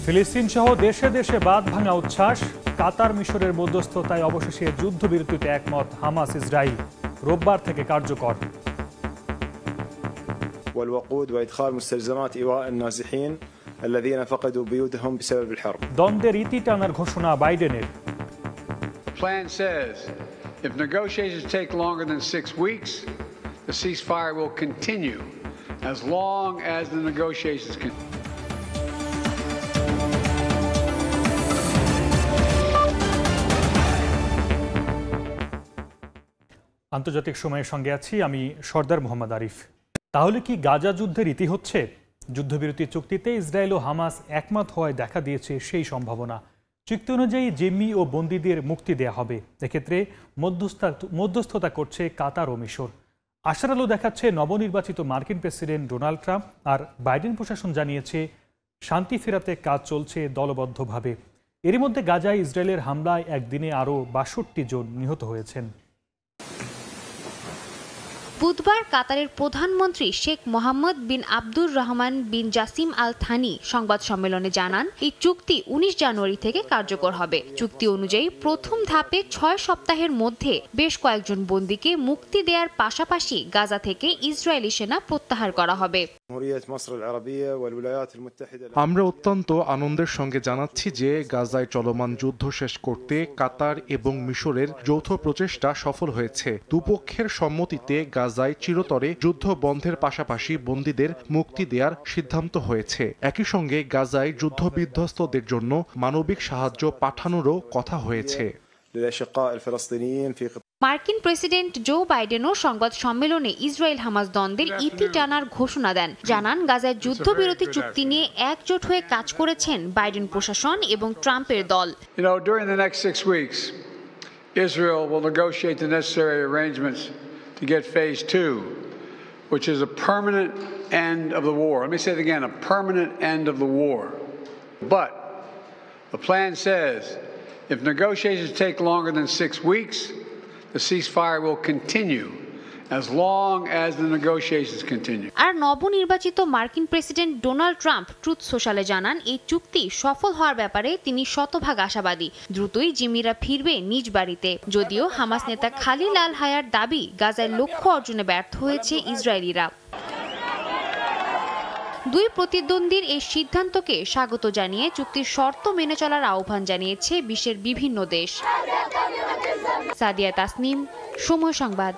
ফিলিস্তিন সহ দেশে দেশে বাঁধ ভাঙা উচ্ছ্বাস। কাতার মিশরের মধ্যস্থতায় অবশেষে যুদ্ধবিরতিতে একমত হামাস ইসরায়েল, রোববার থেকে কার্যকর। والوقود وإدخال مستلزمات إيواء النازحين الذين فقدوا بيوتهم بسبب الحرب. দ্বন্দ্বের ইতি টানার ঘোষণা বাইডেনের। Plan says if negotiations take longer than 6 weeks, the ceasefire will continue as long as the negotiations continue. আন্তর্জাতিক সময়ের সঙ্গে আছি আমি সর্দার মোহাম্মদ আরিফ। তাহলে কি গাজা যুদ্ধের ইতি হচ্ছে? যুদ্ধবিরতি চুক্তিতে ইসরায়েল ও হামাস একমত হওয়ায় দেখা দিয়েছে সেই সম্ভাবনা। চুক্তি অনুযায়ী জিম্মি ও বন্দীদের মুক্তি দেয়া হবে। এক্ষেত্রে মধ্যস্থতা করছে কাতার ও মিশর। আশার আলো দেখাচ্ছে নবনির্বাচিত মার্কিন প্রেসিডেন্ট ডোনাল্ড ট্রাম্প। আর বাইডেন প্রশাসন জানিয়েছে শান্তি ফেরাতে কাজ চলছে দলবদ্ধভাবে। এরই মধ্যে গাজায় ইসরায়েলের হামলায় একদিনে আরও ৬২ জন নিহত হয়েছেন। বুধবার কাতারের প্রধানমন্ত্রী শেখ মোহাম্মদ বিন আব্দুর রহমান বিন জাসিম আল থানি সংবাদ সম্মেলনে জানান, এই চুক্তি ১৯ জানুয়ারি থেকে কার্যকর হবে। চুক্তি অনুযায়ী প্রথম ধাপে ৬ সপ্তাহের মধ্যে বেশ কয়েকজন বন্দীকে মুক্তি দেওয়ার পাশাপাশি গাজা থেকে ইসরায়েলি সেনা প্রত্যাহার করা হবে। আমরা অত্যন্ত আনন্দের সঙ্গে জানাচ্ছি যে গাজায় চলমান যুদ্ধ শেষ করতে কাতার এবং মিশরের যৌথ প্রচেষ্টা সফল হয়েছে। দুপক্ষের সম্মতিতে গাজায় চিরতরে যুদ্ধ বন্ধের পাশাপাশি বন্দীদের মুক্তি দেওয়ার সিদ্ধান্ত হয়েছে। একই সঙ্গে গাজায় যুদ্ধ বিধ্বস্তদের জন্য মানবিক সাহায্য পাঠানোরও কথা হয়েছে। মার্কিন প্রেসিডেন্ট জো বাইডেনও সংবাদ সম্মেলনে ইসরায়েল হামাস দ্বন্দ্বের ইতি টানার ঘোষণা দেন। জানান, গাজায় যুদ্ধবিরতি চুক্তি নিয়ে একজোট হয়ে কাজ করেছেন বাইডেন প্রশাসন এবং ট্রাম্পের দল। During the next 6 weeks, Israel will negotiate the necessary arrangements to get phase 2, which is a permanent end of the war. Let me say it again, a permanent end of the war. But the plan says if negotiations take longer than 6 weeks, the ceasefire will continue as long as the negotiations continue. আর নবনির্বাচিত মার্কিন president Donald Trump truth সোশ্যালে জানান, এই চুক্তি সফল হওয়ার ব্যাপারে তিনি শতভাগ আশাবাদী। দ্রুতই জিম্মিরা ফিরবে নিজ বাড়িতে। যদিও হামাস নেতা খালিল আল হায়ার দাবি, গাজায় লক্ষ্য অর্জনে ব্যর্থ হয়েছে ইসরায়েলিরা। দুই প্রতিদ্বন্দ্বীর এই সিদ্ধান্তকে স্বাগত জানিয়ে চুক্তির শর্ত মেনে চলার আহ্বান জানিয়েছে বিশ্বের বিভিন্ন দেশ। সাদিয়া তাসনিম, সময় সংবাদ।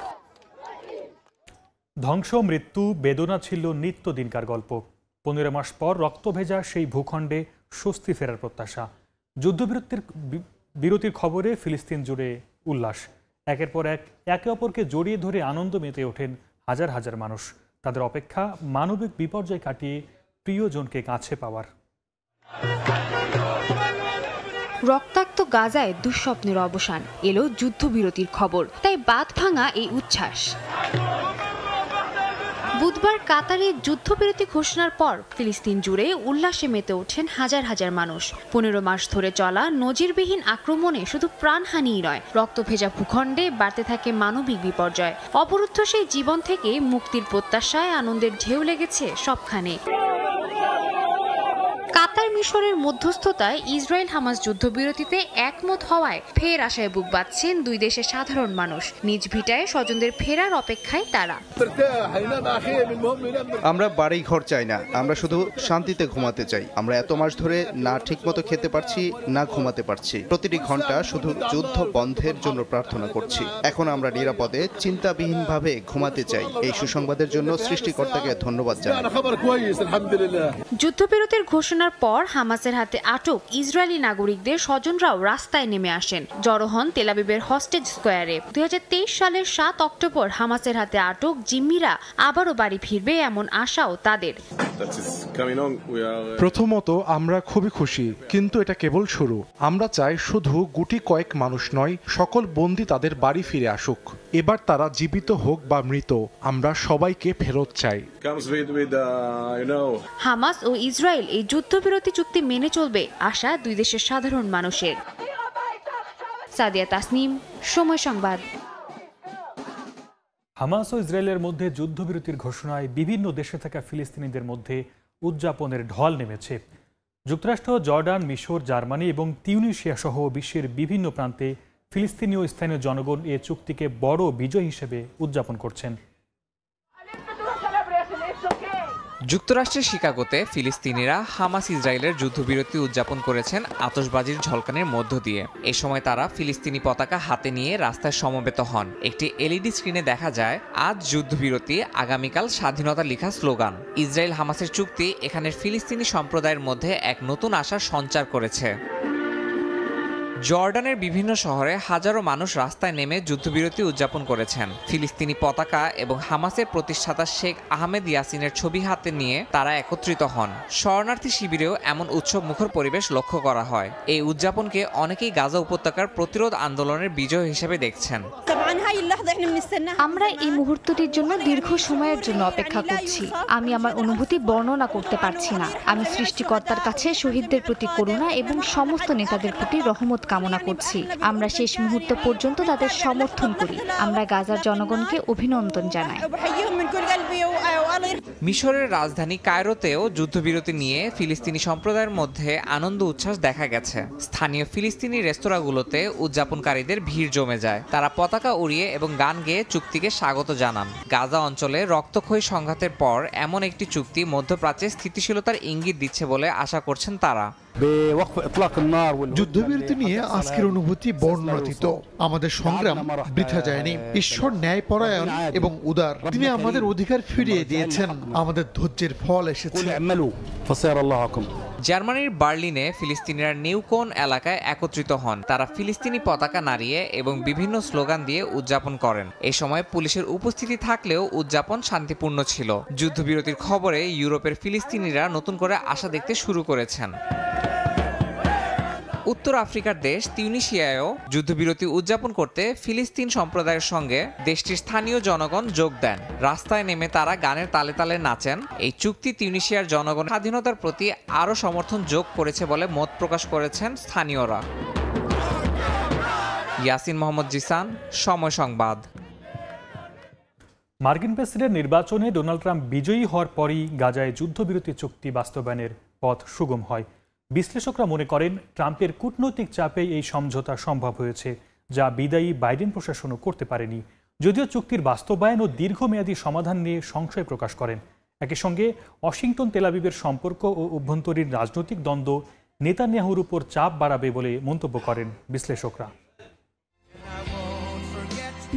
ধ্বংস, মৃত্যু, বেদনা ছিল নিত্যদিনকার গল্প। 15 মাস পর রক্তভেজা সেই ভূখণ্ডে স্বস্তি ফেরার প্রত্যাশা। যুদ্ধবিরতির খবরে ফিলিস্তিন জুড়ে উল্লাস। একের পর একে অপরকে জড়িয়ে ধরে আনন্দ মেতে ওঠেন হাজার হাজার মানুষ। তাদের অপেক্ষা মানবিক বিপর্যয় কাটিয়ে প্রিয়জনকে কাছে পাওয়ার। রক্তাক্ত গাজায় দুঃস্বপ্নের অবসান, এলো যুদ্ধবিরতির খবর। তাই বাঁধ ভাঙা এই উচ্ছ্বাস। বুধবার কাতারে যুদ্ধবিরতি ঘোষণার পর ফিলিস্তিন জুড়ে উল্লাসে মেতে ওঠেন হাজার হাজার মানুষ। 15 মাস ধরে চলা নজিরবিহীন আক্রমণে শুধু প্রাণহানিই নয়, রক্তভেজা ভূখণ্ডে বাড়তে থাকে মানবিক বিপর্যয়। অবরুদ্ধ সেই জীবন থেকে মুক্তির প্রত্যাশায় আনন্দের ঢেউ লেগেছে সবখানে। কাতার মিশরের মধ্যস্থতায় ইসরায়েল হামাস যুদ্ধবিরতিতে একমত হওয়ায় ফের আশায় বুক বাঁধছেন দুই দেশের সাধারণ মানুষ। নিজ ভিটায় স্বজনদের ফেরার অপেক্ষায় তারা। আমরা বাড়ি ঘর চাই না, আমরা শুধু শান্তিতে ঘুমাতে চাই। আমরা এত মাস ধরে না ঠিকমতো খেতে পারছি, না ঘুমাতে পারছি। প্রতিটি ঘন্টা শুধু যুদ্ধ বন্ধের জন্য প্রার্থনা করছি। এখন আমরা নিরাপদে চিন্তাবিহীনভাবে ঘুমাতে চাই। এই সুসংবাদের জন্য সৃষ্টিকর্তাকে ধন্যবাদ জানাই। যুদ্ধবিরতির ঘোষণার পর হামাসের হাতে আটক ইসরায়েলি নাগরিকদের স্বজনরাও রাস্তায় নেমে আসেন। জড়ো হন তেল আবিবের হস্টেজ স্কয়ারে। 2023 সালের 7 অক্টোবর হামাসের হাতে আটক জিম্মিরা আবারও বাড়ি ফিরবে এমন আশাও তাদের। প্রথমত আমরা খুবই খুশি, কিন্তু এটা কেবল শুরু। আমরা চাই শুধু গুটি কয়েক মানুষ নয়, সকল বন্দী তাদের বাড়ি ফিরে আসুক। এবার তারা জীবিত হোক বা মৃত, আমরা সবাইকে ফেরত চাই। হামাস ও ইসরায়েল এই যুদ্ধবিরতি চুক্তি মেনে চলবে আশা দুই দেশের সাধারণ মানুষের। সাদিয়া তাসনিম, সময় সংবাদ। হামাস ও ইসরায়েলের মধ্যে যুদ্ধবিরতির ঘোষণায় বিভিন্ন দেশে থাকা ফিলিস্তিনিদের মধ্যে উদযাপনের ঢল নেমেছে। যুক্তরাষ্ট্র, জর্ডান, মিশর, জার্মানি এবং তিউনিসিয়া সহ বিশ্বের বিভিন্ন প্রান্তে ফিলিস্তিনীয় স্থানীয় জনগণ এ চুক্তিকে বড় বিজয় হিসেবে উদযাপন করছেন। যুক্তরাষ্ট্রের শিকাগোতে ফিলিস্তিনিরা হামাস ইসরায়েলের যুদ্ধবিরতি উদযাপন করেছেন আতশবাজির ঝলকানির মধ্য দিয়ে। এ সময় তারা ফিলিস্তিনি পতাকা হাতে নিয়ে রাস্তায় সমবেত হন। একটি এলইডি স্ক্রিনে দেখা যায় আজ যুদ্ধবিরতি, আগামীকাল স্বাধীনতা লেখা স্লোগান। ইসরায়েল হামাসের চুক্তি এখানের ফিলিস্তিনি সম্প্রদায়ের মধ্যে এক নতুন আশার সঞ্চার করেছে। জর্ডানের বিভিন্ন শহরে হাজারো মানুষ রাস্তায় নেমে যুদ্ধবিরতি উদযাপন করেছেন। ফিলিস্তিনি পতাকা এবং হামাসের প্রতিষ্ঠাতা শেখ আহমেদ ইয়াসিনের ছবি হাতে নিয়ে তারা একত্রিত হন। শরণার্থী শিবিরেও এমন উৎসব মুখর পরিবেশ লক্ষ্য করা হয়। এই উদযাপনকে অনেকেই গাজা উপত্যকার প্রতিরোধ আন্দোলনের বিজয় হিসেবে দেখছেন। আমরা এই মুহূর্তটির জন্য দীর্ঘ সময়ের জন্য অপেক্ষা করছি। আমি আমার অনুভূতি বর্ণনা করতে পারছি না। আমি সৃষ্টিকর্তার কাছে শহীদদের প্রতি করুণা এবং সমস্ত নেতাদের প্রতি রহমত কামনা করছি। আমরা শেষ মুহূর্ত পর্যন্ত তাদের সমর্থন করি। আমরা গাজার জনগণকে অভিনন্দন জানাই। মিশরের রাজধানী কায়রোতেও যুদ্ধবিরতি নিয়ে ফিলিস্তিনি সম্প্রদায়ের মধ্যে আনন্দ উচ্ছ্বাস দেখা গেছে। স্থানীয় ফিলিস্তিনি রেস্তোরাঁগুলোতে উদযাপনকারীদের ভিড় জমে যায়। তারা পতাকা উড়িয়ে এবং গান গেয়ে চুক্তিকে স্বাগত জানান। গাজা অঞ্চলে রক্তক্ষয়ী সংঘাতের পর এমন একটি চুক্তি মধ্যপ্রাচ্যে স্থিতিশীলতার ইঙ্গিত দিচ্ছে বলে আশা করছেন তারা। যুদ্ধবিরতি নিয়ে আজকের অনুভূতি বর্ণনাতীত। আমাদের সংগ্রাম বৃথা যায়নি। ঈশ্বর ন্যায়পরায়ণ এবং উদার। তিনি আমাদের অধিকার ফিরিয়ে দিয়েছেন। আমাদের ধৈর্যের ফল এসেছে। জার্মানির বার্লিনে ফিলিস্তিনিরা নিউকোন এলাকায় একত্রিত হন। তারা ফিলিস্তিনি পতাকা নাড়িয়ে এবং বিভিন্ন স্লোগান দিয়ে উদযাপন করেন। এই সময় পুলিশের উপস্থিতি থাকলেও উদযাপন শান্তিপূর্ণ ছিল। যুদ্ধবিরতির খবরে ইউরোপের ফিলিস্তিনিরা নতুন করে আশা দেখতে শুরু করেছেন। উত্তর আফ্রিকার দেশ তিউনিসিয়ায়ও যুদ্ধবিরতি উদযাপন করতে ফিলিস্তিন সম্প্রদায়ের সঙ্গে দেশটির স্থানীয় জনগণ যোগ দেন। রাস্তায় নেমে তারা গানের তালে তালে নাচেন। এই চুক্তি তিউনিসিয়ার জনগণ স্বাধীনতার প্রতি আরও সমর্থন যোগ করেছে বলে মত প্রকাশ করেছেন স্থানীয়রা। ইয়াসিন মোহাম্মদ জিসান, সময় সংবাদ। মার্কিন প্রেসিডেন্ট নির্বাচনে ডোনাল্ড ট্রাম্প বিজয়ী হওয়ার পরই গাজায় যুদ্ধবিরতি চুক্তি বাস্তবায়নের পথ সুগম হয়। বিশ্লেষকরা মনে করেন ট্রাম্পের কূটনৈতিক চাপেই এই সমঝোতা সম্ভব হয়েছে, যা বিদায়ী বাইডেন প্রশাসনও করতে পারেনি। যদিও চুক্তির বাস্তবায়ন ও দীর্ঘমেয়াদী সমাধান নিয়ে সংশয় প্রকাশ করেন। একই সঙ্গে ওয়াশিংটন তেল আবিবের সম্পর্ক ও অভ্যন্তরীণ রাজনৈতিক দ্বন্দ্ব নেতানিয়াহুর উপর চাপ বাড়াবে বলে মন্তব্য করেন বিশ্লেষকরা।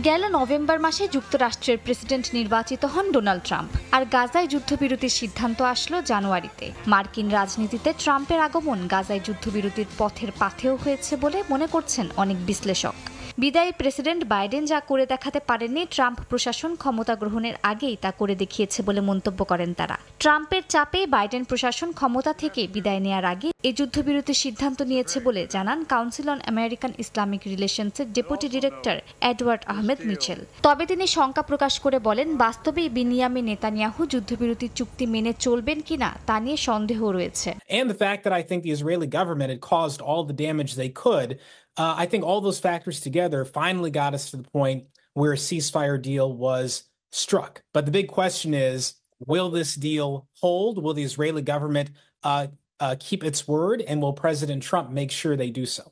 গেল নভেম্বর মাসে যুক্তরাষ্ট্রের প্রেসিডেন্ট নির্বাচিত হন ডোনাল্ড ট্রাম্প, আর গাজায় যুদ্ধবিরতির সিদ্ধান্ত আসলো জানুয়ারিতে। মার্কিন রাজনীতিতে ট্রাম্পের আগমন গাজায় যুদ্ধবিরতির পথের পাথেয় হয়েছে বলে মনে করছেন অনেক বিশ্লেষক। বিদায়ী প্রেসিডেন্ট বাইডেন যা করে দেখাতে পারেননি, ট্রাম্প প্রশাসন ক্ষমতা গ্রহণের আগেই তা করে দেখিয়েছে বলে মন্তব্য করেন তারা। ট্রাম্পের চাপে বাইডেন প্রশাসন ক্ষমতা থেকে বিদায় নেয়ার আগে এই যুদ্ধবিরতির সিদ্ধান্ত নিয়েছে বলে জানান কাউন্সিল অন আমেরিকান ইসলামিক রিলেশনসের deputy director Edward Ahmed Mitchell. তবে তিনি শঙ্কা প্রকাশ করে বলেন, বাস্তবেই বিনিয়ামিন নেতানিয়াহু যুদ্ধবিরতির চুক্তি মেনে চলবেন কিনা তা নিয়ে সন্দেহ রয়েছে। And the fact that I think the Israeli government had caused all the damage they could, I think all those factors together finally got us to the point where a ceasefire deal was struck. But the big question is, will this deal hold? Will the Israeli government keep its word? And will President Trump make sure they do so?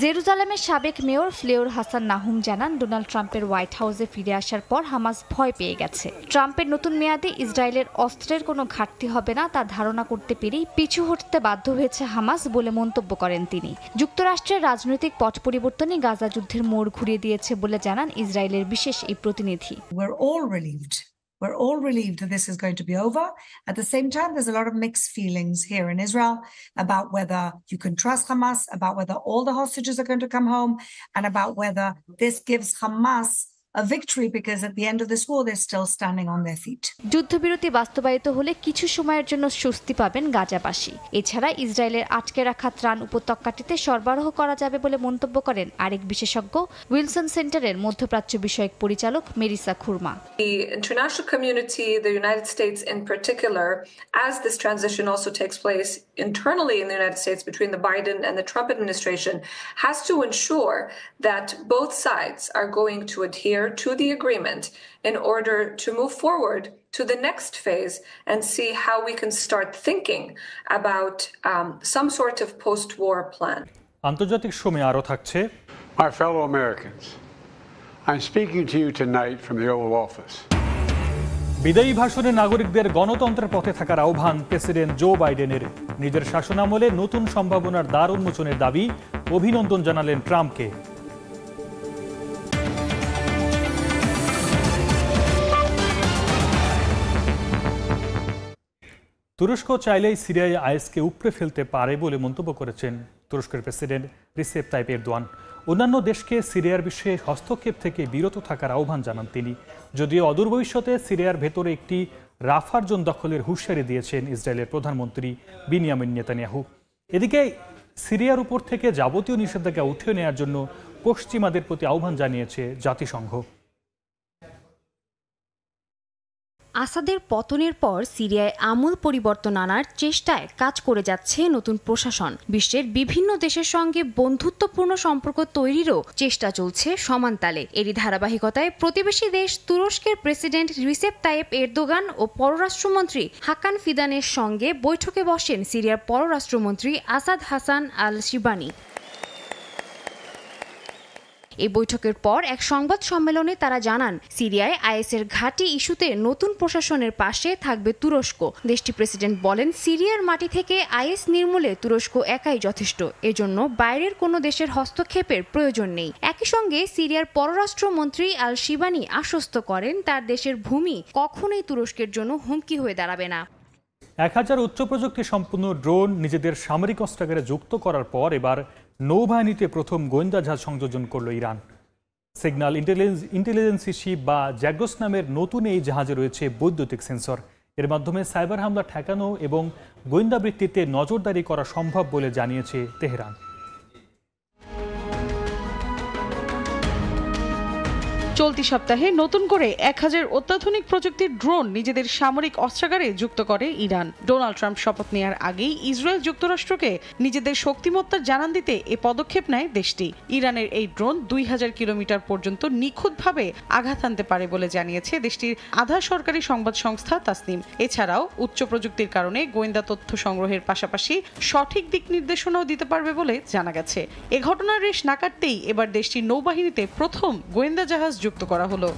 জেরুজালেমের সাবেক mayor ফ্লেওর Hasan নাহুম জানান, Donald ট্রাম্পের white হাউসে ফিরে আসার পর Hamas ভয় পেয়ে গেছে। ট্রাম্পের নতুন মেয়াদে ইসরায়েলের অস্ত্রের কোনো ঘাটতি হবে না তা ধারণা করতে পেরেই পিছু হটতে বাধ্য হয়েছে হামাস বলে মন্তব্য করেন তিনি। যুক্তরাষ্ট্রের রাজনৈতিক পট পরিবর্তনই গাজা যুদ্ধের মোড় ঘুরিয়ে দিয়েছে বলে জানান ইসরায়েলের বিশেষ এই প্রতিনিধি। We're all relieved that this is going to be over. At the same time, there's a lot of mixed feelings here in Israel about whether you can trust Hamas, about whether all the hostages are going to come home, and about whether this gives Hamas a victory, because at the end of this war, they're still standing on their feet. যুদ্ধবিরতি বাস্তবায়িত হলে কিছু সময়ের জন্য স্বস্তি পাবেন গাজাবাসী। এছাড়া ইসরায়েলের আটকে রাখা ত্রাণ উপত্যকাটিতে সরবরাহ করা যাবে বলে মন্তব্য করেন আরেক বিশেষজ্ঞ, উইলসন সেন্টারের মধ্যপ্রাচ্য বিষয়ক পরিচালক মেরিসা খুরমা। The international community, the United States in particular, as this transition also takes place internally in the United States between the Biden and the Trump administration, has to ensure that both sides are going to adhere to the agreement in order to move forward to the next phase and see how we can start thinking about some sort of post-war plan. আন্তর্জাতিক সময় আরও থাকছে। My fellow Americans, I'm speaking to you tonight from the Oval Office. বিদায়ী ভাষণে নাগরিকদের গণতন্ত্রের পথে থাকার আহ্বান প্রেসিডেন্ট জো বাইডেনের। নিজের শাসনামলে নতুন সম্ভাবনার দ্বার উন্মোচনের দাবি, অভিনন্দন জানালেন ট্রাম্পকে। তুরস্ক চাইলেই সিরিয়ায় আইএসকে উপড়ে ফেলতে পারে বলে মন্তব্য করেছেন তুরস্কের প্রেসিডেন্ট রিসেপ তাইপ এরদোয়ান। অন্যান্য দেশকে সিরিয়ার বিষয়ে হস্তক্ষেপ থেকে বিরত থাকার আহ্বান জানান তিনি। যদিও অদূর ভবিষ্যতে সিরিয়ার ভেতরে একটি রাফার জোন দখলের হুঁশিয়ারি দিয়েছেন ইসরায়েলের প্রধানমন্ত্রী বিনিয়ামিন নেতানিয়াহু। এদিকে সিরিয়ার উপর থেকে যাবতীয় নিষেধাজ্ঞা উঠিয়ে নেওয়ার জন্য পশ্চিমাদের প্রতি আহ্বান জানিয়েছে জাতিসংঘ। আসাদের পতনের পর সিরিয়ায় আমূল পরিবর্তন আনার চেষ্টায় কাজ করে যাচ্ছে নতুন প্রশাসন। বিশ্বের বিভিন্ন দেশের সঙ্গে বন্ধুত্বপূর্ণ সম্পর্ক তৈরিরও চেষ্টা চলছে সমান তালে। এরই ধারাবাহিকতায় প্রতিবেশী দেশ তুরস্কের প্রেসিডেন্ট রিসেপ তাইপ এরদোগান ও পররাষ্ট্রমন্ত্রী হাকান ফিদানের সঙ্গে বৈঠকে বসেন সিরিয়ার পররাষ্ট্রমন্ত্রী আসাদ হাসান আল শিবানি। এই বৈঠকের পর এক সংবাদ সম্মেলনে তারা জানান, সিরিয়ায় আইএসের ঘাঁটি ইস্যুতে নতুন প্রশাসনের পাশে থাকবে তুরস্ক। দেশটির প্রেসিডেন্ট বলেন, সিরিয়ার মাটি থেকে আইএস নির্মূলে তুরস্ক একাই যথেষ্ট, এজন্য বাইরের কোনো দেশের হস্তক্ষেপের প্রয়োজন নেই। একই সঙ্গে সিরিয়ার পররাষ্ট্রমন্ত্রী আল শিবানি আশ্বস্ত করেন, তার দেশের ভূমি কখনোই তুরস্কের জন্য হুমকি হয়ে দাঁড়াবে না। 1000 উচ্চ প্রযুক্তি সম্পন্ন ড্রোন নিজেদের সামরিক অস্ত্রাগারে যুক্ত করার পর এবার নৌবাহিনীতে প্রথম গোয়েন্দা জাহাজ সংযোজন করল ইরান। সিগন্যাল ইন্টেলিজেন্সি শিপ বা জ্যাগোস নামের নতুন এই জাহাজে রয়েছে বৈদ্যুতিক সেন্সর। এর মাধ্যমে সাইবার হামলা ঠেকানো এবং গোয়েন্দা বৃত্তিতে নজরদারি করা সম্ভব বলে জানিয়েছে তেহরান। চলতি সপ্তাহে নতুন করে 1000 অত্যাধুনিক প্রযুক্তির ড্রোন নিজেদের সামরিক অস্ত্রাগারে যুক্ত করে ইরান। ডোনাল্ড ট্রাম্প শপথ নেওয়ার আগেই ইসরায়েল যুক্তরাষ্ট্রকে নিজেদের শক্তিমত্তার জানান দিতে এ পদক্ষেপ নেয় দেশটি। ইরানের এই ড্রোন 2000 কিলোমিটার পর্যন্ত নিখুঁতভাবে আঘাত আনতে পারে বলে জানিয়েছে দেশটির আধা সরকারি সংবাদ সংস্থা তাসনিম। এছাড়াও উচ্চ প্রযুক্তির কারণে গোয়েন্দা তথ্য সংগ্রহের পাশাপাশি সঠিক দিক নির্দেশনাও দিতে পারবে বলে জানা গেছে। এ ঘটনার রেশ না কাটতেই এবার দেশটির নৌবাহিনীতে প্রথম গোয়েন্দা জাহাজ যুক্ত করা হলো।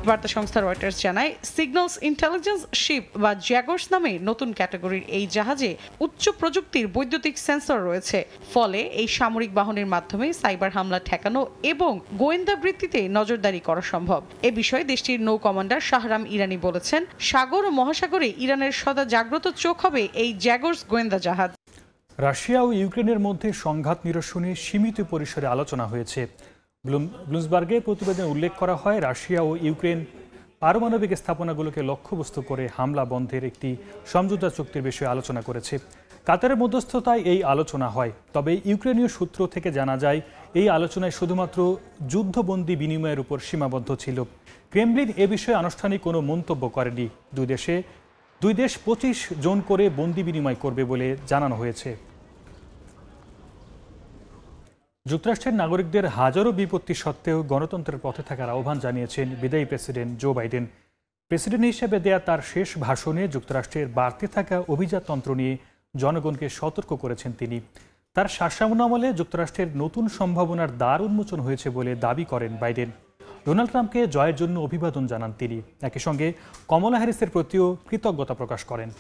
বার্তা সংস্থা রয়টার্স জানায়, সিগন্যালস ইন্টেলিজেন্স শিপ বা জ্যাগোস নামে নতুন ক্যাটাগরির এই জাহাজে উচ্চ প্রযুক্তির বৈদ্যুতিক সেন্সর রয়েছে। ফলে এই সামরিক বাহনের মাধ্যমে সাইবার হামলা ঠেকানো এবং গোয়েন্দা বৃত্তিতে নজরদারি করা সম্ভব। এ বিষয়ে দেশটির নৌ কমান্ডার শাহরাম ইরানি বলেছেন, সাগর ও মহাসাগরে ইরানের সদা জাগ্রত চোখ হবে এই জ্যাগোস গোয়েন্দা জাহাজ। রাশিয়া ও ইউক্রেনের মধ্যে সংঘাত নিরসনে সীমিত পরিসরে আলোচনা হয়েছে। ব্লুমসবার্গে প্রতিবেদনে উল্লেখ করা হয়, রাশিয়া ও ইউক্রেন পারমাণবিক স্থাপনাগুলোকে লক্ষ্যবস্তু করে হামলা বন্ধের একটি সমঝোতা চুক্তির বিষয়ে আলোচনা করেছে। কাতারের মধ্যস্থতায় এই আলোচনা হয়। তবে ইউক্রেনীয় সূত্র থেকে জানা যায়, এই আলোচনায় শুধুমাত্র যুদ্ধবন্দী বিনিময়ের উপর সীমাবদ্ধ ছিল। ক্রেমলিন এ বিষয়ে আনুষ্ঠানিক কোনো মন্তব্য করেনি। দুই দেশ 25 জন করে বন্দি বিনিময় করবে বলে জানানো হয়েছে। যুক্তরাষ্ট্রের নাগরিকদের হাজারো বিপত্তি সত্ত্বেও গণতন্ত্রের পথে থাকার আহ্বান জানিয়েছেন বিদায়ী প্রেসিডেন্ট জো বাইডেন। প্রেসিডেন্ট হিসেবে দেয়া তার শেষ ভাষণে যুক্তরাষ্ট্রের বাড়তে থাকা অভিজাততন্ত্র নিয়ে জনগণকে সতর্ক করেছেন তিনি। তার শাসনামলে যুক্তরাষ্ট্রের নতুন সম্ভাবনার দ্বার উন্মোচন হয়েছে বলে দাবি করেন বাইডেন। ডোনাল্ড ট্রাম্পকে জয়ের জন্য অভিবাদন জানান তিনি। একই সঙ্গে কমলা হ্যারিসের প্রতিও কৃতজ্ঞতা প্রকাশ করেন।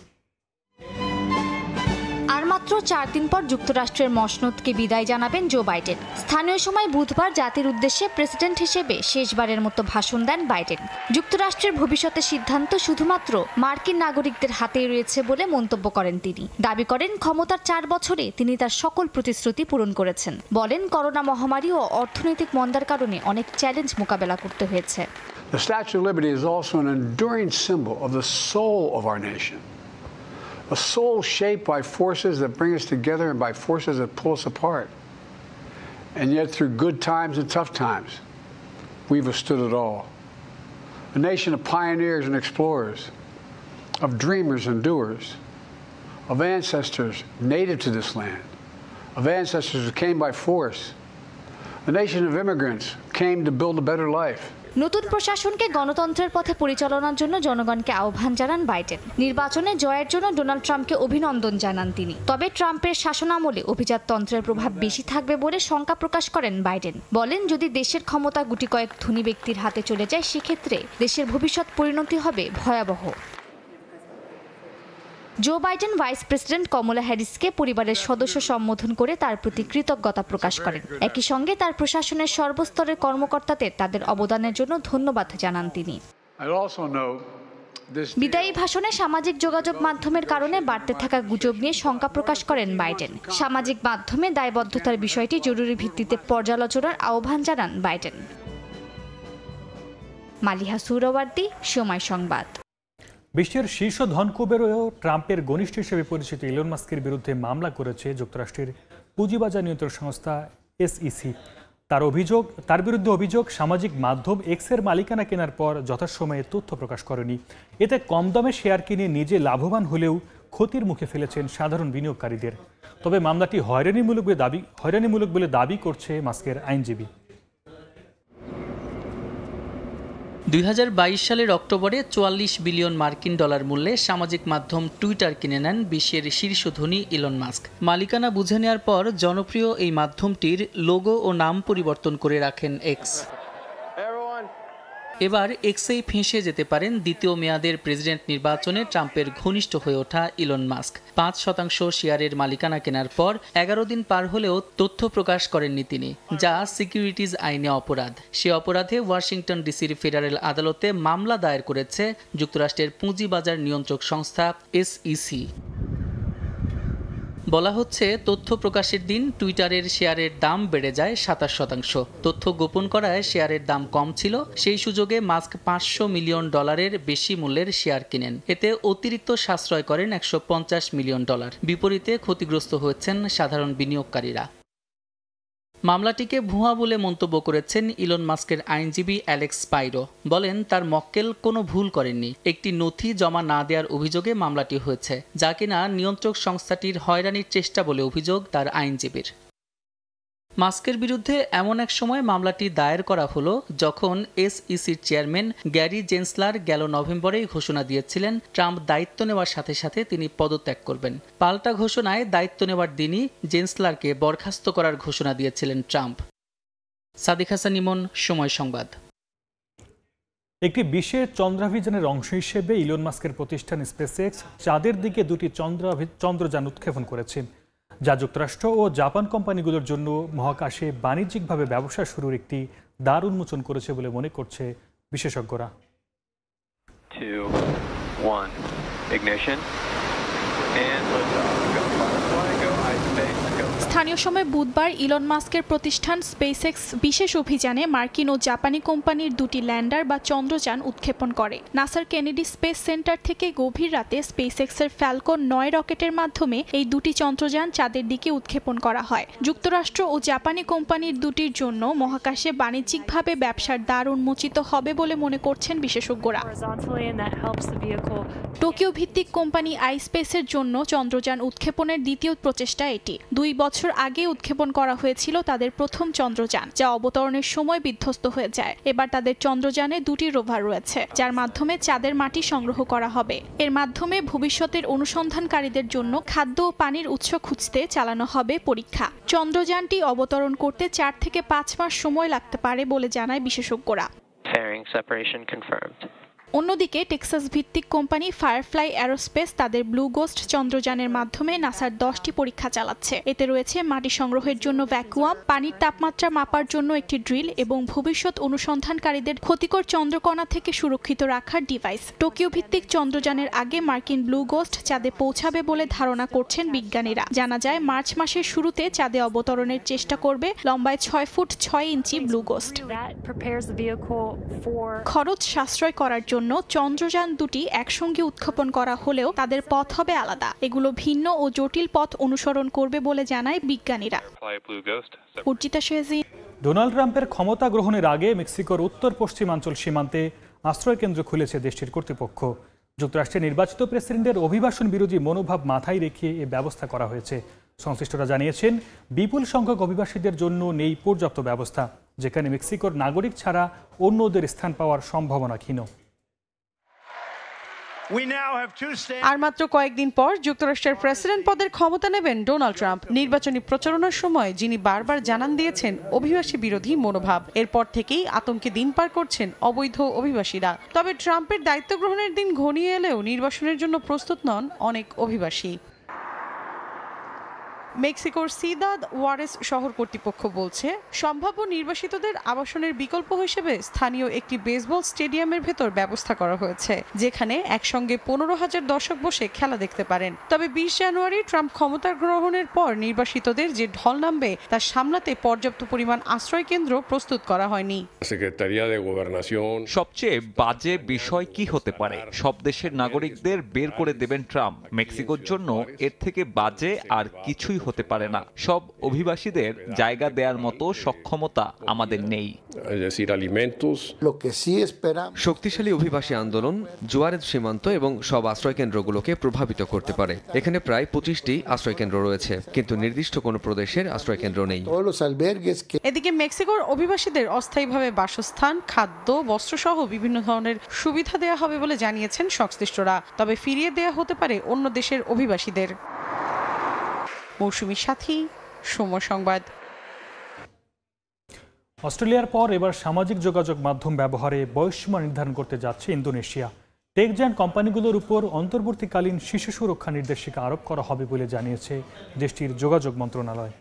আর মাত্র 4 দিন পর যুক্তরাষ্ট্রের মসনদকে বিদায় জানাবেন জো বাইডেন। স্থানীয় সময় বুধবার জাতির উদ্দেশ্যে প্রেসিডেন্ট হিসেবে শেষবারের মতো ভাষণ দেন বাইডেন। যুক্তরাষ্ট্রের ভবিষ্যতের সিদ্ধান্ত শুধুমাত্র মার্কিন নাগরিকদের হাতেই রয়েছে বলে মন্তব্য করেন তিনি। দাবি করেন, ক্ষমতার 4 বছরে তিনি তার সকল প্রতিশ্রুতি পূরণ করেছেন। বলেন, করোনা মহামারী ও অর্থনৈতিক মন্দার কারণে অনেক চ্যালেঞ্জ মোকাবেলা করতে হয়েছে। The Statue of Liberty is also an enduring symbol of the soul of our nation. A soul shaped by forces that bring us together and by forces that pull us apart. And yet through good times and tough times, we've withstood it all. A nation of pioneers and explorers, of dreamers and doers, of ancestors native to this land, of ancestors who came by force, a nation of immigrants came to build a better life. নতুন প্রশাসনকে গণতন্ত্রের পথে পরিচালনার জন্য জনগণকে আহ্বান জানান Biden. নির্বাচনে জয়ের জন্য ডোনাল্ড ট্রাম্পকে অভিনন্দন জানান তিনি। তবে ট্রাম্পের শাসনামলে অভিজাততন্ত্রের প্রভাব বেশি থাকবে বলে শঙ্কা প্রকাশ করেন বাইডেন। বলেন, যদি দেশের ক্ষমতা গুটি কয়েক ধনী ব্যক্তির হাতে চলে যায়, সেক্ষেত্রে দেশের ভবিষ্যৎ পরিণতি হবে ভয়াবহ। জো বাইডেন ভাইস প্রেসিডেন্ট কমলা হ্যারিসকে পরিবারের সদস্য সম্বোধন করে তার প্রতি কৃতজ্ঞতা প্রকাশ করেন। একই সঙ্গে তার প্রশাসনের সর্বস্তরের কর্মকর্তাদের তাদের অবদানের জন্য ধন্যবাদ জানান তিনি। বিদায়ী ভাষণে সামাজিক যোগাযোগ মাধ্যমের কারণে বাড়তে থাকা গুজব নিয়ে শঙ্কা প্রকাশ করেন বাইডেন। সামাজিক মাধ্যমে দায়বদ্ধতার বিষয়টি জরুরি ভিত্তিতে পর্যালোচনার আহ্বান জানান বাইডেন। মালিহা সুহরাওয়ার্দী, সময় সংবাদ। বিশ্বের শীর্ষ ধনকুবেরও ট্রাম্পের ঘনিষ্ঠ হিসেবে পরিচিত ইলন মাস্কের বিরুদ্ধে মামলা করেছে যুক্তরাষ্ট্রের পুঁজিবাজার নিয়ন্ত্রণ সংস্থা SEC। তার বিরুদ্ধে অভিযোগ, সামাজিক মাধ্যম এক্সের মালিকানা কেনার পর যথাসময়ে তথ্য প্রকাশ করেনি। এতে কম দামে শেয়ার কিনে নিজে লাভবান হলেও ক্ষতির মুখে ফেলেছেন সাধারণ বিনিয়োগকারীদের। তবে মামলাটি হয়রানিমূলক বলে দাবি করছে মাস্কের আইনজীবী। 2022 সালের অক্টোবরে 44 বিলিয়ন মার্কিন ডলার মূল্যে সামাজিক মাধ্যম টুইটার কিনে নেন বিশ্বের শীর্ষ ধনী ইলন মাস্ক। মালিকানা বুঝে নেওয়ার পর জনপ্রিয় এই মাধ্যমটির লোগো ও নাম পরিবর্তন করে রাখেন এক্স। এবার এক্সেই ফেঁসে যেতে পারেন দ্বিতীয় মেয়াদের প্রেসিডেন্ট নির্বাচনে ট্রাম্পের ঘনিষ্ঠ হয়ে ওঠা ইলন মাস্ক। 5% শেয়ারের মালিকানা কেনার পর 11 দিন পার হলেও তথ্য প্রকাশ করেননি তিনি, যা সিকিউরিটিজ আইনে অপরাধ। সে অপরাধে ওয়াশিংটন ডিসির ফেডারেল আদালতে মামলা দায়ের করেছে যুক্তরাষ্ট্রের পুঁজিবাজার নিয়ন্ত্রক সংস্থা SEC। বলা হচ্ছে, তথ্য প্রকাশের দিন টুইটারের শেয়ারের দাম বেড়ে যায় 27%। তথ্য গোপন করায় শেয়ারের দাম কম ছিল। সেই সুযোগে মাস্ক $500 মিলিয়ন বেশি মূল্যের শেয়ার কিনেন। এতে অতিরিক্ত সাশ্রয় করেন $150 মিলিয়ন। বিপরীতে ক্ষতিগ্রস্ত হয়েছেন সাধারণ বিনিয়োগকারীরা। মামলাটিকে ভুয়া বলে মন্তব্য করেছেন ইলন মাস্কের আইনজীবী অ্যালেক্স স্পাইরো। বলেন, তার মক্কেল কোনো ভুল করেননি। একটি নথি জমা না দেওয়ার অভিযোগে মামলাটি হয়েছে, যা কিনা নিয়ন্ত্রক সংস্থাটির হয়রানির চেষ্টা বলে অভিযোগ তার আইনজীবীর। মাস্কের বিরুদ্ধে এমন এক সময় মামলাটি দায়ের করা হলো যখন SECর চেয়ারম্যান গ্যারি জেন্সলার গেল নভেম্বরেই ঘোষণা দিয়েছিলেন ট্রাম্প দায়িত্ব নেওয়ার সাথে সাথে তিনি পদত্যাগ করবেন। পাল্টা ঘোষণায় দায়িত্ব নেওয়ার দিনই জেন্সলারকে বরখাস্ত করার ঘোষণা দিয়েছিলেন ট্রাম্প। সাদিক হাসান ইমন, সময় সংবাদ। একটি বিশেষ চন্দ্রাভিযানের অংশ হিসেবে ইলন মাস্কের প্রতিষ্ঠান স্পেসএক্স চাঁদের দিকে 2টি চন্দ্রযান উৎক্ষেপণ করেছে, যা যুক্তরাষ্ট্র ও জাপান কোম্পানিগুলোর জন্য মহাকাশে বাণিজ্যিকভাবে ব্যবসা শুরুর একটি দ্বার উন্মোচন করেছে বলে মনে করছে বিশেষজ্ঞরা। স্থানীয় সময় বুধবার ইলন মাস্কের প্রতিষ্ঠান স্পেসএক্স বিশেষ অভিযানে মার্কিন ও জাপানি কোম্পানির 2টি ল্যান্ডার বা চন্দ্রযান উৎক্ষেপণ করে। নাসার কেনেডি স্পেস সেন্টার থেকে গভীর রাতে স্পেসএক্সের ফ্যালকন 9 রকেটের মাধ্যমে এই 2টি চন্দ্রযান চাঁদের দিকে উৎক্ষেপণ করা হয়। যুক্তরাষ্ট্র ও জাপানি কোম্পানির 2টির জন্য মহাকাশে বাণিজ্যিকভাবে ব্যবসার দ্বার উন্মোচিত হবে বলে মনে করছেন বিশেষজ্ঞরা। টোকিও ভিত্তিক কোম্পানি আইস্পেসের জন্য চন্দ্রযান উৎক্ষেপণের দ্বিতীয় প্রচেষ্টা এটি। 2 বছর আগে উৎক্ষেপণ করা হয়েছিল তাদের প্রথম চন্দ্রযান, যা অবতরণের সময় বিধ্বস্ত হয়ে যায়। এবার তাদের চন্দ্রযানে 2টি রোভার রয়েছে, যার মাধ্যমে চাঁদের মাটি সংগ্রহ করা হবে। এর মাধ্যমে ভবিষ্যতের অনুসন্ধানকারীদের জন্য খাদ্য ও পানির উৎস খুঁজতে চালানো হবে পরীক্ষা। চন্দ্রযানটি অবতরণ করতে 4 থেকে 5 মাস সময় লাগতে পারে বলে জানায় বিশেষজ্ঞরা। অন্যদিকে টেক্সাস ভিত্তিক কোম্পানি ফায়ারফ্লাই অ্যারোস্পেস তাদের ব্লু গোস্ট চন্দ্রযানের মাধ্যমে নাসার 10টি পরীক্ষা চালাচ্ছে। এতে রয়েছে মাটি সংগ্রহের জন্য ভ্যাকুয়াম, পানির তাপমাত্রা মাপার জন্য একটি ড্রিল এবং ভবিষ্যৎ অনুসন্ধানকারীদের ক্ষতিকর চন্দ্রকণা থেকে সুরক্ষিত রাখার ডিভাইস। টোকিও ভিত্তিক চন্দ্রযানের আগে মার্কিন ব্লু গোস্ট চাঁদে পৌঁছাবে বলে ধারণা করছেন বিজ্ঞানীরা। জানা যায়, মার্চ মাসের শুরুতে চাঁদে অবতরণের চেষ্টা করবে লম্বায় 6 ফুট 6 ইঞ্চি ব্লু গোস্ট। খরচ সাশ্রয় করার জন্য চন্দ্রযান 2টি একসঙ্গে উৎক্ষেপণ করা হলেও তাদের পথ হবে আলাদা। এগুলো ভিন্ন ও জটিল পথ অনুসরণ করবে বলে জানায় বিজ্ঞানীরা। ডোনাল্ড ট্রাম্পের ক্ষমতা গ্রহণের আগে মেক্সিকোর উত্তর পশ্চিমাঞ্চল সীমান্তে আশ্রয় কেন্দ্র খুলেছে দেশটির কর্তৃপক্ষ। যুক্তরাষ্ট্রের নির্বাচিত প্রেসিডেন্টের অভিবাসন বিরোধী মনোভাব মাথায় রেখে এ ব্যবস্থা করা হয়েছে। সংশ্লিষ্টরা জানিয়েছেন, বিপুল সংখ্যক অভিবাসীদের জন্য নেই পর্যাপ্ত ব্যবস্থা, যেখানে মেক্সিকোর নাগরিক ছাড়া অন্যদের স্থান পাওয়ার সম্ভাবনা ক্ষীণ। আর মাত্র কয়েকদিন পর যুক্তরাষ্ট্রের প্রেসিডেন্ট পদের ক্ষমতা নেবেন ডোনাল্ড ট্রাম্প। নির্বাচনী প্রচারণার সময় যিনি বারবার জানান দিয়েছেন অভিবাসী বিরোধী মনোভাব, এরপর থেকেই আতঙ্কে দিন পার করছেন অবৈধ অভিবাসীরা। তবে ট্রাম্পের দায়িত্ব গ্রহণের দিন ঘনিয়ে এলেও নির্বাসনের জন্য প্রস্তুত নন অনেক অভিবাসী। মেক্সিকোর সিদাদ ওয়ারেস শহর কর্তৃপক্ষ বলছে, সম্ভাব্য নির্বাসিতদের আবাসনের বিকল্প হিসেবে স্থানীয় একটি বেসবল স্টেডিয়ামের ভেতর ব্যবস্থা করা হয়েছে, যেখানে একসঙ্গে 15,000 দর্শক বসে খেলা দেখতে পারেন। তবে 20 জানুয়ারি ট্রাম্প ক্ষমতা গ্রহণের পর নির্বাসিতদের যে ঢল নামবে তা সামলাতে পর্যাপ্ত পরিমাণ আশ্রয় কেন্দ্র প্রস্তুত করা হয়নি। সবচেয়ে বাজে বিষয় কি হতে পারে? সব দেশের নাগরিকদের বের করে দেবেন ট্রাম্প। মেক্সিকোর জন্য এর থেকে বাজে আর কিছুই হতে পারে না। সব অভিবাসীদের জায়গা দেওয়ার মতো সক্ষমতা আমাদের নেই। শক্তিশালী অভিবাসী আন্দোলন জুয়ারেজ সীমান্ত এবং সব আশ্রয়কেন্দ্রগুলোকে প্রভাবিত করতে পারে। এখানে প্রায় 25টি আশ্রয়কেন্দ্র রয়েছে, কিন্তু নির্দিষ্ট কোনো প্রদেশের আশ্রয়কেন্দ্র নেই। এদিকে মেক্সিকোর অভিবাসীদের অস্থায়ীভাবে বাসস্থান, খাদ্য, বস্ত্রসহ বিভিন্ন ধরনের সুবিধা দেওয়া হবে বলে জানিয়েছেন সংশ্লিষ্টরা। তবে ফিরিয়ে দেওয়া হতে পারে অন্য দেশের অভিবাসীদের। মৌসুমী সাথী, সময় সংবাদ। অস্ট্রেলিয়ার পর এবার সামাজিক যোগাযোগ মাধ্যম ব্যবহারে বয়সসীমা নির্ধারণ করতে যাচ্ছে ইন্দোনেশিয়া। টেক জায়ান্ট কোম্পানিগুলোর উপর অন্তর্বর্তীকালীন শিশু সুরক্ষা নির্দেশিকা আরোপ করা হবে বলে জানিয়েছে দেশটির যোগাযোগ মন্ত্রণালয়।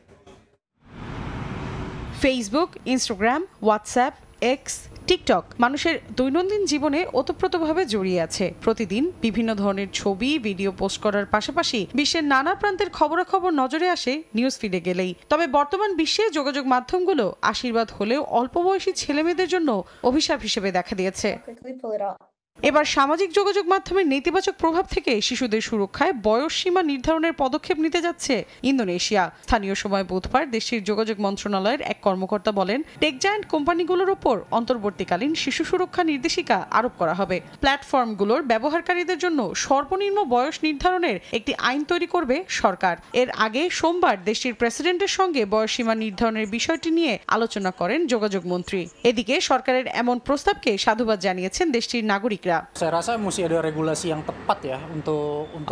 Facebook, Instagram, WhatsApp, x, TikTok মানুষের দৈনন্দিন জীবনে ওতপ্রোতভাবে জড়িয়ে আছে। প্রতিদিন বিভিন্ন ধরনের ছবি, ভিডিও পোস্ট করার পাশাপাশি বিশ্বের নানা প্রান্তের খবরাখবর নজরে আসে নিউজ ফিডে গেলেই। তবে বর্তমান বিশ্বে যোগাযোগ মাধ্যমগুলো আশীর্বাদ হলেও অল্প বয়সী ছেলেমেয়েদের জন্য অভিশাপ হিসেবে দেখা দিয়েছে। এবার সামাজিক যোগাযোগ মাধ্যমের নেতিবাচক প্রভাব থেকে শিশুদের সুরক্ষায় বয়স সীমা নির্ধারণের পদক্ষেপ নিতে যাচ্ছে ইন্দোনেশিয়া। স্থানীয় সময় বুধবার দেশটির যোগাযোগ মন্ত্রণালয়ের এক কর্মকর্তা বলেন, টেক জায়ান্ট কোম্পানিগুলোর উপর অন্তর্বর্তীকালীন শিশু সুরক্ষা নির্দেশিকা আরোপ করা হবে। প্ল্যাটফর্মগুলোর ব্যবহারকারীদের জন্য সর্বনিম্ন বয়স নির্ধারণের একটি আইন তৈরি করবে সরকার। এর আগে সোমবার দেশটির প্রেসিডেন্টের সঙ্গে বয়সসীমা নির্ধারণের বিষয়টি নিয়ে আলোচনা করেন যোগাযোগ মন্ত্রী। এদিকে সরকারের এমন প্রস্তাবকে সাধুবাদ জানিয়েছেন দেশটির নাগরিক।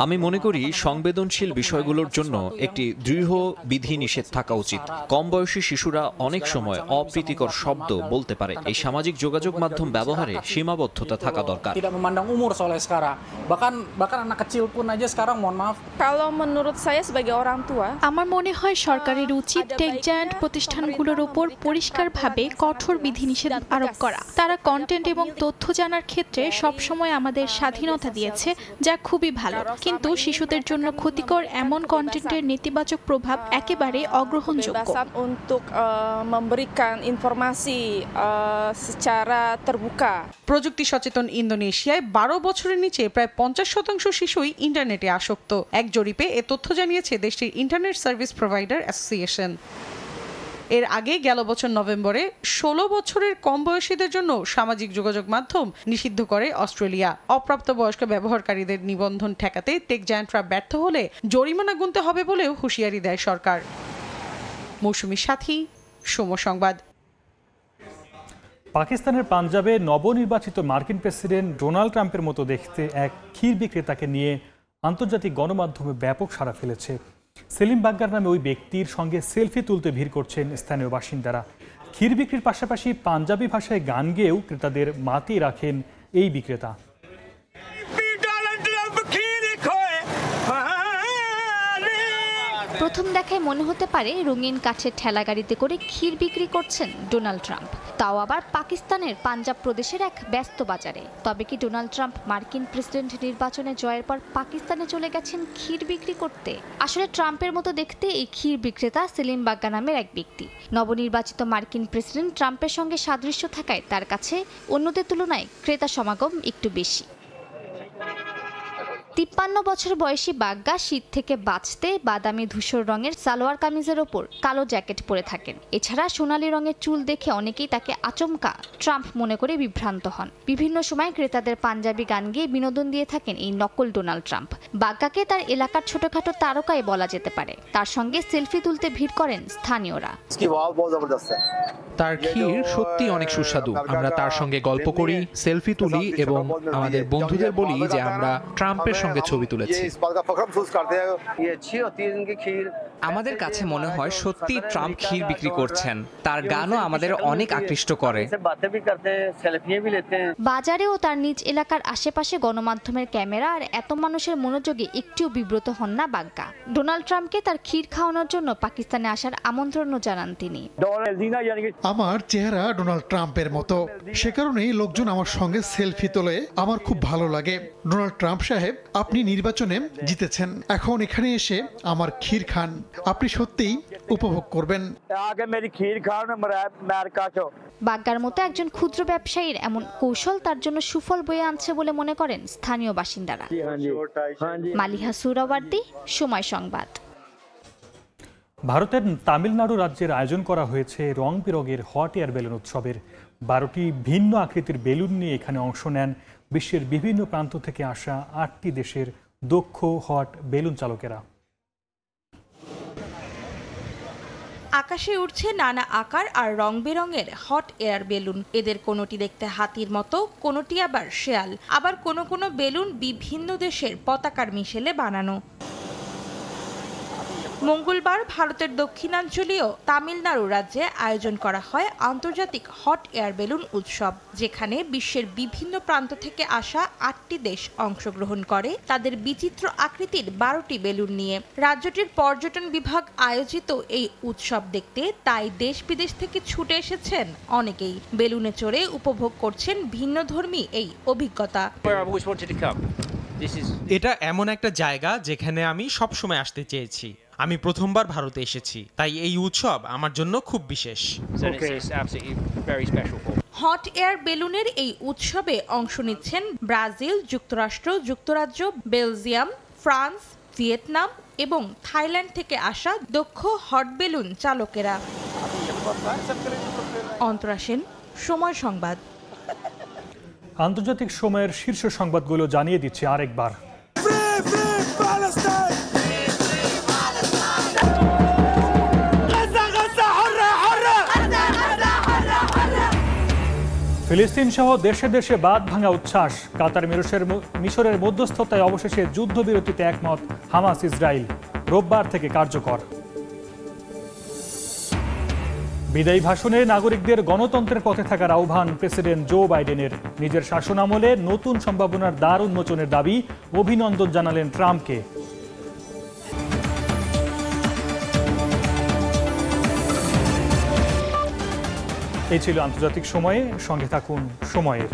আমি মনে করি সংবেদনশীল বিষয়গুলোর জন্য একটি দৃঢ় বিধি নিষেধ থাকা উচিত। কম বয়সী শিশুরা অনেক সময় অপ্রীতিকর শব্দ বলতে পারে। এই সামাজিক যোগাযোগ মাধ্যম ব্যবহারে সীমাবদ্ধতা থাকা দরকার। আমার মনে হয় সরকারের উচিত টেক জায়ান্ট প্রতিষ্ঠানগুলোর উপর পরিষ্কারভাবে কঠোর বিধিনিষেধ আরোপ করা। তারা কন্টেন্ট এবং তথ্য জানার ক্ষেত্রে সবসময় আমাদের স্বাধীনতা দিয়েছে, যা খুবই ভালো। কিন্তু শিশুদের জন্য ক্ষতিকর এমন কন্টেন্টের নেতিবাচক প্রভাব একেবারে অগ্রহণযোগ্য। প্রযুক্তি সচেতন ইন্দোনেশিয়ায় 12 বছরের নিচে প্রায় 50% শিশুই ইন্টারনেটে আসক্ত। এক জরিপে এ তথ্য জানিয়েছে দেশটির ইন্টারনেট সার্ভিস প্রোভাইডার অ্যাসোসিয়েশন। এর আগে গেল বছর নভেম্বরে 16 বছরের কম বয়সীদের জন্য সামাজিক যোগাযোগ মাধ্যম নিষিদ্ধ করে অস্ট্রেলিয়া। অপ্রাপ্তবয়স্ক ব্যবহারকারীদের নিবন্ধন ঠেকাতে টেক জায়ান্টরা ব্যর্থ হলে জরিমানা গুনতে হবে বলেও হুঁশিয়ারি দেয় সরকার। মৌসুমী সাথী, সময় সংবাদ। পাকিস্তানের পাঞ্জাবে নবনির্বাচিত মার্কিন প্রেসিডেন্ট ডোনাল্ড ট্রাম্পের মতো দেখতে এক ক্ষীর বিক্রেতাকে নিয়ে আন্তর্জাতিক গণমাধ্যমে ব্যাপক সাড়া ফেলেছে। সেলিম বাগ্গার নামে ওই ব্যক্তির সঙ্গে সেলফি তুলতে ভিড় করছেন স্থানীয় বাসিন্দারা। ক্ষীর বিক্রির পাশাপাশি পাঞ্জাবি ভাষায় গান গেয়েও ক্রেতাদের মাতিয়ে রাখেন এই বিক্রেতা। প্রথম দেখায় মনে হতে পারে রঙিন কাঠের ঠেলা গাড়িতে করে ক্ষীর বিক্রি করছেন ডোনাল্ড ট্রাম্প, তাও আবার পাকিস্তানের পাঞ্জাব প্রদেশের এক ব্যস্ত বাজারে। তবে কি ডোনাল্ড ট্রাম্প মার্কিন প্রেসিডেন্ট নির্বাচনে জয়ের পর পাকিস্তানে চলে গেছেন ক্ষীর বিক্রি করতে? আসলে ট্রাম্পের মতো দেখতে এই ক্ষীর বিক্রেতা সেলিম বাগ্গা নামের এক ব্যক্তি। নবনির্বাচিত মার্কিন প্রেসিডেন্ট ট্রাম্পের সঙ্গে সাদৃশ্য থাকায় তার কাছে অন্যদের তুলনায় ক্রেতা সমাগম একটু বেশি। 53 বছর বয়সী বাগ্গা শীত থেকে বাঁচতে বাদামি ধূসর রঙের সালোয়ার কামিজের ওপর কালো জ্যাকেট পরে থাকেন। এছাড়া সোনালী রঙের চুল দেখে অনেকেই তাকে আচমকা ট্রাম্প মনে করে বিভ্রান্ত হন। বিভিন্ন সময় ক্রেতাদের পাঞ্জাবি গান গেয়ে বিনোদন দিয়ে থাকেন এই নকল ডোনাল্ড ট্রাম্প। বাগ্গাকে তার এলাকার ছোটখাটো তারকাই বলা যেতে পারে। তার সঙ্গে সেলফি তুলতে ভিড় করেন স্থানীয়রা। তার ক্ষীর সত্যি অনেক সুস্বাদু। আমরা তার সঙ্গে গল্প করি, সেলফি তুলি এবং আমাদের বন্ধুদের বলি যে আমরা ট্রাম্পের সঙ্গে ছবি তুলেছি। আমাদের কাছে মনে হয় সত্যি ট্রাম্প ক্ষীর বিক্রি করছেন। তার গানও আমাদের অনেক আকৃষ্ট করে। বাজারে ও তার নিজ এলাকার আশেপাশে গণমাধ্যমের ক্যামেরা আর এত মানুষের মনোযোগে একটুও বিব্রত হন না বাগ্গা। ডোনাল্ড ট্রাম্পকে তার ক্ষীর খাওয়ানোর জন্য পাকিস্তানে আসার আমন্ত্রণও জানান তিনি। আমার চেহারা ডোনাল্ড ট্রাম্পের মতো, সে কারণেই লোকজন আমার সঙ্গে সেলফি তোলে। আমার খুব ভালো লাগে। ডোনাল্ড ট্রাম্প সাহেব, আপনি নির্বাচনে জিতেছেন, এখন এখানে এসে আমার ক্ষীর খান, আপনি সত্যিই উপভোগ করবেন। বাগ্গার মতো একজন ক্ষুদ্র ব্যবসায়ীর এমন কৌশল তার জন্য সুফল বয়ে আনছে বলে মনে করেন স্থানীয় বাসিন্দারা। মালিহা সুরাওয়ার্দী, সময় সংবাদ। ভারতের তামিলনাড়ু রাজ্যের আয়োজন করা হয়েছে রং বেরঙের হট এয়ার বেলুন উৎসবের। 12টি ভিন্ন আকৃতির বেলুন নিয়ে এখানে অংশ নেন বিশ্বের বিভিন্ন প্রান্ত থেকে আসা 8টি দেশের দক্ষ হট বেলুন চালকেরা। আকাশে উঠছে নানা আকার আর রং বেরঙের হট এয়ার বেলুন। এদের কোনোটি দেখতে হাতির মতো, কোনোটি আবার শেয়াল, আবার কোনো বেলুন বিভিন্ন দেশের পতাকার মিশেলে বানানো। মঙ্গলবার ভারতের দক্ষিণাঞ্চলীয় তামিলনাড়ু রাজ্যে আয়োজন করা হয় আন্তর্জাতিক হট এয়ার বেলুন উৎসব, যেখানে বিশ্বের বিভিন্ন প্রান্ত থেকে আসা 8টি দেশ অংশগ্রহণ করে তাদের বিচিত্র আকৃতির 12টি বেলুন নিয়ে। রাজ্যটির পর্যটন বিভাগ আয়োজিত এই উৎসব দেখতে তাই দেশ বিদেশ থেকে ছুটে এসেছেন অনেকেই। বেলুনে চড়ে উপভোগ করছেন ভিন্নধর্মী এই অভিজ্ঞতা। এটা এমন একটা জায়গা যেখানে আমি সবসময় আসতে চেয়েছি। আমি প্রথমবার ভারতে এসেছি, তাই এই উৎসব আমার জন্য খুব বিশেষ। হট এয়ার বেলুনের এই উৎসবে অংশ নিচ্ছেন ব্রাজিল, যুক্তরাষ্ট্র, যুক্তরাজ্য, বেলজিয়াম, ফ্রান্স, ভিয়েতনাম এবং থাইল্যান্ড থেকে আসা দক্ষ হট বেলুন চালকেরা। অন্তরা সেন, সময় সংবাদ। আন্তর্জাতিক সময়ের শীর্ষ সংবাদগুলো জানিয়ে দিচ্ছে আরেকবার। ফিলিস্তিন সহ দেশে দেশে বাঁধ ভাঙা উচ্ছ্বাস। কাতার মিশরের মধ্যস্থতায় অবশেষে যুদ্ধবিরতিতে একমত হামাস ইসরায়েল, রোববার থেকে কার্যকর। বিদায়ী ভাষণে নাগরিকদের গণতন্ত্রের পথে থাকার আহ্বান প্রেসিডেন্ট জো বাইডেনের। নিজের শাসনামলে নতুন সম্ভাবনার দ্বার উন্মোচনের দাবি, অভিনন্দন জানালেন ট্রাম্পকে। এই ছিল আন্তর্জাতিক সময়ে। সঙ্গে থাকুন সময়ের।